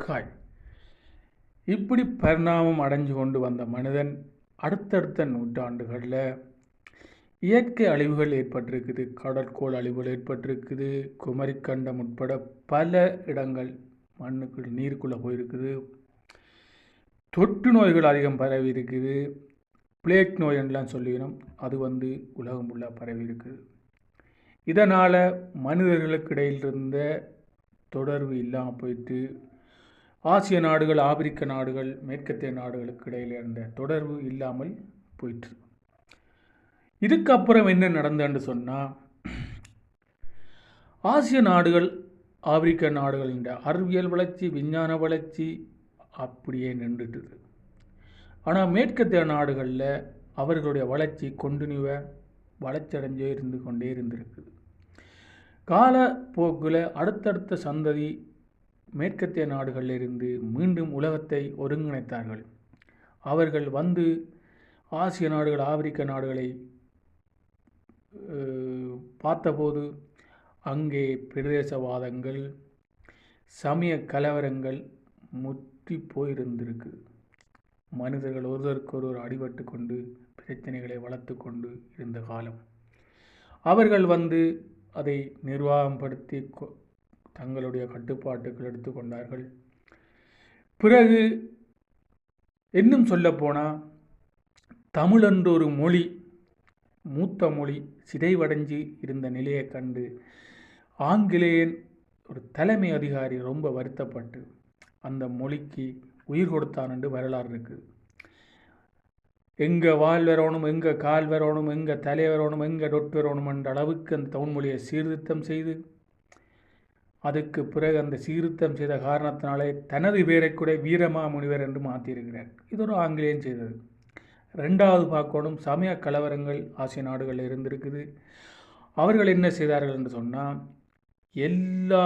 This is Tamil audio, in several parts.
ஹாய். இப்படி பரிணாமம் அடைஞ்சு கொண்டு வந்த மனிதன் அடுத்தடுத்த நூற்றாண்டுகளில் இயற்கை அழிவுகள் ஏற்பட்டிருக்குது. கடற்கோள் அழிவுகள் ஏற்பட்டிருக்குது. குமரிக்கண்டம் உட்பட பல இடங்கள் மண்ணுக்குள் நீருக்குள்ளே போயிருக்குது. தொற்று நோய்கள் அதிகம் பரவி இருக்குது. பிளேக் நோயெல்லாம் சொல்லினோம், அது உலகம் ஃபுல்லாக பரவி இருக்குது. இதனால் மனிதர்களுக்கு இடையில் இருந்த தொடர்பு இல்லாமல் போயிட்டு ஆசிய நாடுகள், ஆப்பிரிக்க நாடுகள், மேற்கத்திய நாடுகளுக்கு இடையில் இருந்த தொடர்பு இல்லாமல் போயிட்டு. இதுக்கப்புறம் என்ன நடந்ததுன்னு சொன்னால், ஆசிய நாடுகள், ஆப்பிரிக்க நாடுகள் என்ற அறிவியல் வளர்ச்சி, விஞ்ஞான வளர்ச்சி அப்படியே நின்றுட்டுது. ஆனால் மேற்கத்திய நாடுகளில் அவர்களுடைய வளர்ச்சி கண்டினியூவாக வளர்ச்சியடைஞ்சே இருந்து கொண்டே இருந்திருக்குது. காலப்போக்கில் அடுத்தடுத்த சந்ததி மேற்கத்திய நாடுகளில் இருந்து மீண்டும் உலகத்தை ஒருங்கிணைத்தார்கள். அவர்கள் ஆசிய நாடுகள், ஆப்பிரிக்க நாடுகளை பார்த்தபோது அங்கே பிரதேசவாதங்கள், சமய கலவரங்கள் முற்றி போயிருந்திருக்கு. மனிதர்கள் ஒருவருக்கொருவர் அடிபட்டு கொண்டு பிரச்சனைகளை வளர்த்து கொண்டு இருந்த காலம். அவர்கள் அதை நிர்வாகப்படுத்தி தங்களுடைய கட்டுப்பாட்டுகள் எடுத்துக்கொண்டார்கள். பிறகு இன்னும் சொல்லப்போனால், தமிழ் என்ற ஒரு மொழி, மூத்த மொழி சிதைவடைஞ்சு இருந்த நிலையை கண்டு ஆங்கிலேயன் ஒரு தலைமை அதிகாரி ரொம்ப வருத்தப்பட்டு அந்த மொழிக்கு உயிர் கொடுத்தான் என்று வரலாறு இருக்குது. எங்கே வால் வரணும், எங்கே கால் வரணும், எங்கே தலை வரணும், எங்கே டொட் வரணும் என்ற அளவுக்கு அந்த தமிழ் மொழியை சீர்திருத்தம் செய்து, அதுக்கு பிறகு அந்த சீர்திருத்தம் செய்த காரணத்தினாலே தனது பேரை கூட வீரமாமுனிவர் என்று மாற்றியிருக்கிறார். இது ஒரு ஆங்கிலேயன் செய்தது. ரெண்டாவது பார்க்கணும், சமய கலவரங்கள் ஆசிய நாடுகளில் இருந்திருக்குது. அவர்கள் என்ன செய்தார்கள் என்று சொன்னால், எல்லா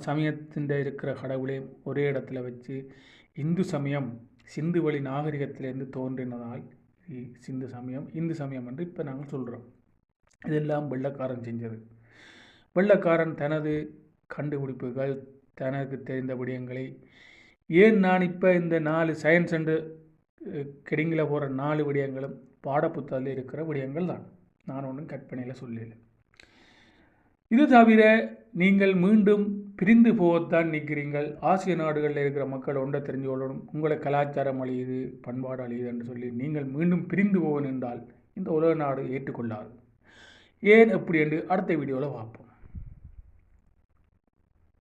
சமயத்தின் இருக்கிற கடவுளையும் ஒரே இடத்துல வச்சு, இந்து சமயம் சிந்து வழி நாகரிகத்திலிருந்து தோன்றினதால் சிந்து சமயம், இந்து சமயம் என்று இப்போ நாங்கள் சொல்கிறோம். இதெல்லாம் வெள்ளைக்காரன் செஞ்சது. வெள்ளைக்காரன் தனது கண்டுபிடிப்புகள், தனக்கு தெரிந்த விடயங்களை, ஏன் நான் இப்போ இந்த 4 சயின்ஸ் என்று கெடிங்கில் போகிற 4 விடயங்களும் பாடப்புத்தகத்தில் இருக்கிற விடயங்கள் தான், நான் ஒன்றும் கற்பனையில் சொல்லலை. இது தவிர நீங்கள் மீண்டும் பிரிந்து போகத்தான் நிற்கிறீர்கள். ஆசிய நாடுகளில் இருக்கிற மக்கள் ஒன்றை தெரிஞ்சு கொள்ளணும், உங்களை கலாச்சாரம் அழியுது, பண்பாடு அழியுது என்று சொல்லி நீங்கள் மீண்டும் பிரிந்து போகணும் என்றால் இந்த உலக நாடு ஏற்றுக்கொள்ளாது. ஏன் எப்படி என்று அடுத்த வீடியோவில் பார்ப்போம்.